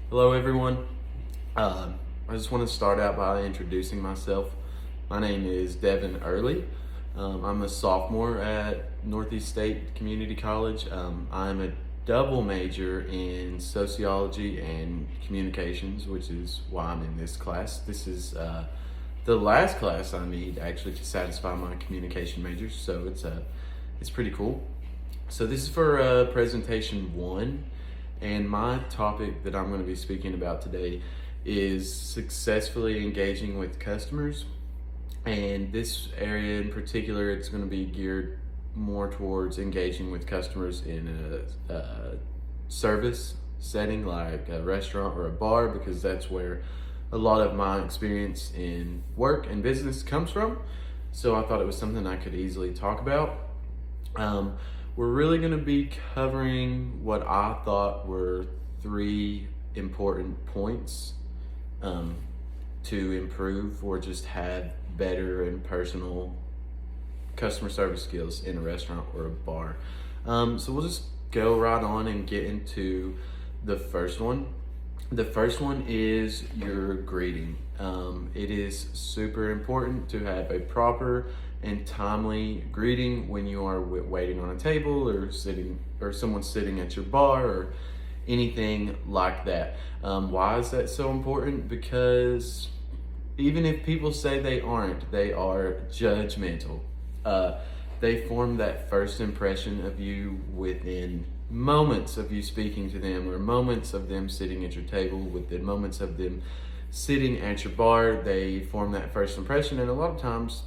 Hello, everyone. I just want to start out by introducing myself. My name is Devin Early. I'm a sophomore at Northeast State Community College. I'm a double major in sociology and communications, which is why I'm in this class. This is the last class I need actually to satisfy my communication major, so it's pretty cool. So this is for presentation one, and my topic that I'm going to be speaking about today is successfully engaging with customers. And this area in particular, it's going to be geared more towards engaging with customers in a service setting like a restaurant or a bar, because that's where a lot of my experience in work and business comes from. So I thought it was something I could easily talk about. We're really going to be covering what I thought were three important points to improve or just have better and personal customer service skills in a restaurant or a bar. So we'll just go right on and get into the first one. The first one is your greeting. It is super important to have a proper and timely greeting when you are waiting on a table or sitting, or someone sitting at your bar or anything like that. Why is that so important? Because even if people say they aren't, they are judgmental. They form that first impression of you within moments of you speaking to them, or moments of them sitting at your table, within moments of them sitting at your bar. They form that first impression, and a lot of times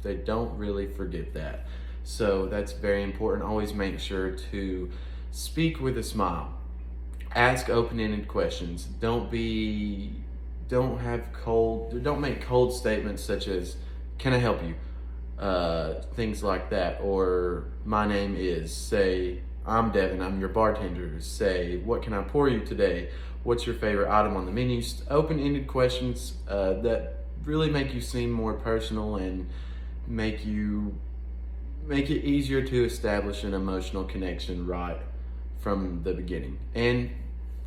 they don't really forget that. So that's very important. Always make sure to speak with a smile. Ask open-ended questions. Don't make cold statements such as, "Can I help you?" Things like that. Or, "My name is." Say, "I'm Devin, I'm your bartender." Say, "What can I pour you today? What's your favorite item on the menu?" Open-ended questions that really make you seem more personal and make it easier to establish an emotional connection right from the beginning. And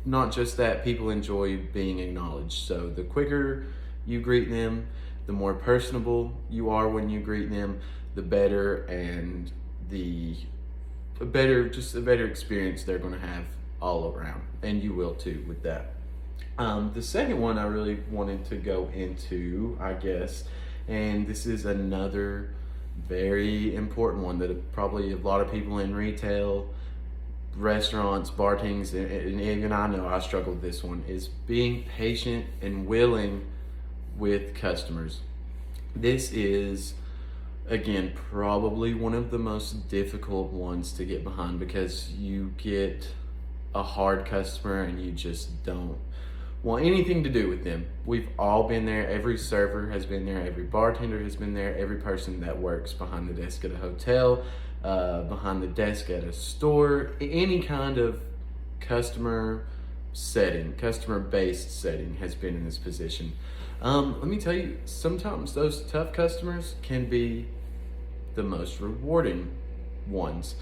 not just that, people enjoy being acknowledged. So the quicker you greet them, the more personable you are when you greet them, the better, and a better experience they're going to have all around, and you will too with that. The second one I really wanted to go into, I guess, and this is another very important one that probably a lot of people in retail, restaurants, bartendings, and even I know I struggle with this one, is being patient and willing with customers. This is, again, probably one of the most difficult ones to get behind, because you get a hard customer and you just don't want anything to do with them. We've all been there. Every server has been there. Every bartender has been there. Every person that works behind the desk at a hotel, behind the desk at a store, any kind of customer based setting has been in this position. Let me tell you, sometimes those tough customers can be the most rewarding ones.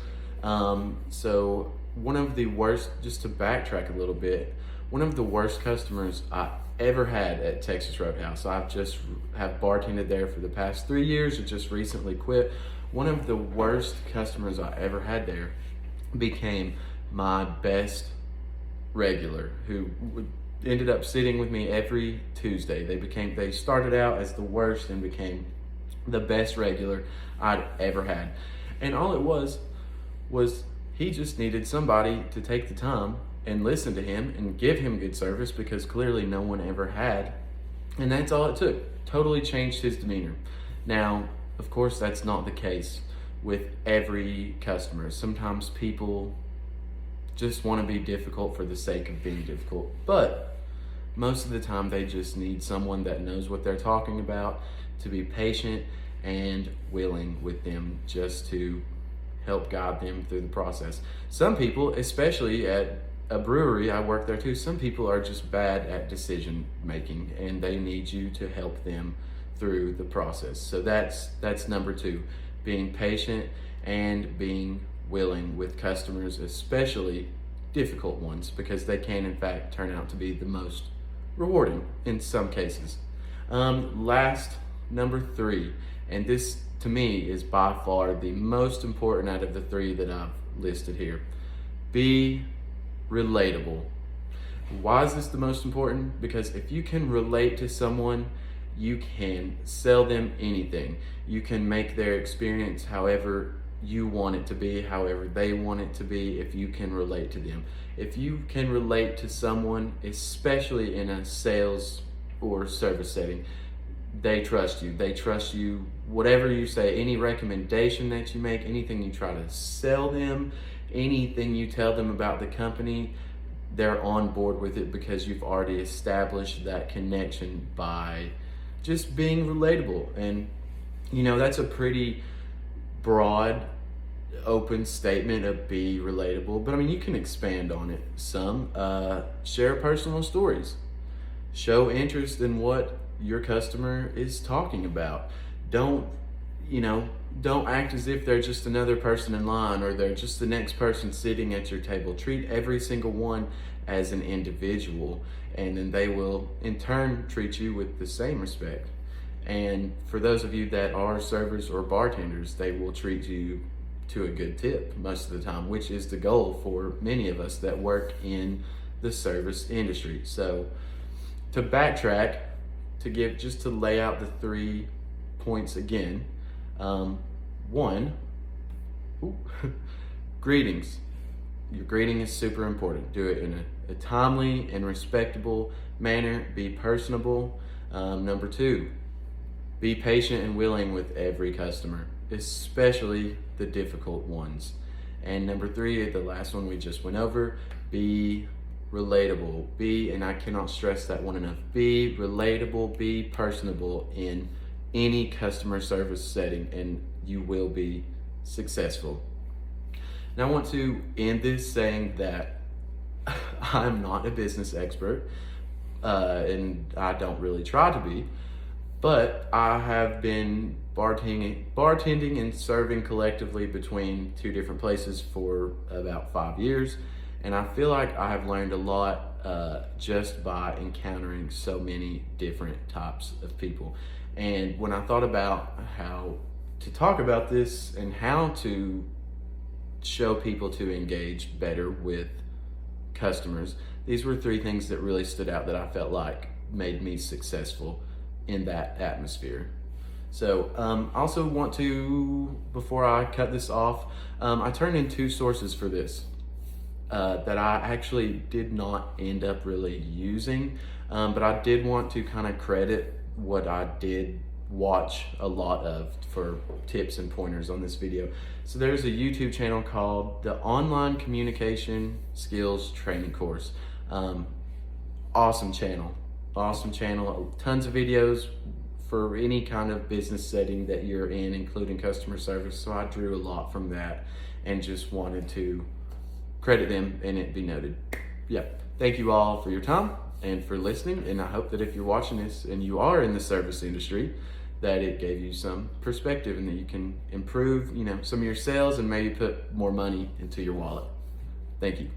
So one of the worst, just to backtrack a little bit, one of the worst customers I ever had at Texas Roadhouse. I've just have bartended there for the past 3 years. I just recently quit. One of the worst customers I ever had there became my best regular, who ended up sitting with me every Tuesday. They started out as the worst and became the best regular I'd ever had. And all it was he just needed somebody to take the time and listen to him and give him good service, because clearly no one ever had. And that's all it took. Totally changed his demeanor. Now, of course, that's not the case with every customer. Sometimes people just want to be difficult for the sake of being difficult. But most of the time, they just need someone that knows what they're talking about, to be patient and willing with them, just to help guide them through the process. Some people, especially at a brewery, I work there too, some people are just bad at decision making, and they need you to help them through the process. So that's number two, being patient and being willing with customers, especially difficult ones, because they can in fact turn out to be the most rewarding in some cases. Last, number 3, and this to me is by far the most important out of the 3 that I've listed here. Be relatable. Why is this the most important? Because if you can relate to someone, you can sell them anything. You can make their experience however you want it to be, however they want it to be, if you can relate to them. If you can relate to someone, especially in a sales or service setting, they trust you. They trust you, whatever you say, any recommendation that you make, anything you try to sell them, anything you tell them about the company, they're on board with it because you've already established that connection by just being relatable. And that's a pretty broad, open statement of be relatable, but you can expand on it some. Share personal stories. Show interest in what your customer is talking about. Don't act as if they're just another person in line, or they're just the next person sitting at your table. Treat every single one as an individual, and then they will in turn treat you with the same respect. And for those of you that are servers or bartenders, they will treat you to a good tip most of the time, which is the goal for many of us that work in the service industry. So to backtrack, to lay out the 3 points again. 1, greetings. Your greeting is super important. Do it in a timely and respectable manner. Be personable. Number 2, be patient and willing with every customer, especially the difficult ones. And number 3, the last one we just went over, be relatable. And I cannot stress that one enough, be relatable, be personable in any customer service setting, and you will be successful. Now I want to end this saying that I'm not a business expert, and I don't really try to be, but I have been bartending and serving collectively between 2 different places for about 5 years, and I feel like I have learned a lot just by encountering so many different types of people. And when I thought about how to talk about this and how to show people to engage better with customers, these were 3 things that really stood out that I felt like made me successful in that atmosphere. So I also want to, before I cut this off, I turned in 2 sources for this that I actually did not end up really using, but I did want to kind of credit what I did watch a lot of for tips and pointers on this video. So there's a YouTube channel called the Online Communication Skills Training Course. Awesome channel, tons of videos for any kind of business setting that you're in, including customer service. So I drew a lot from that and just wanted to credit them and it be noted. Yeah, thank you all for your time and for listening, and I hope that if you're watching this and you are in the service industry, that it gave you some perspective and that you can improve, some of your sales and maybe put more money into your wallet. Thank you.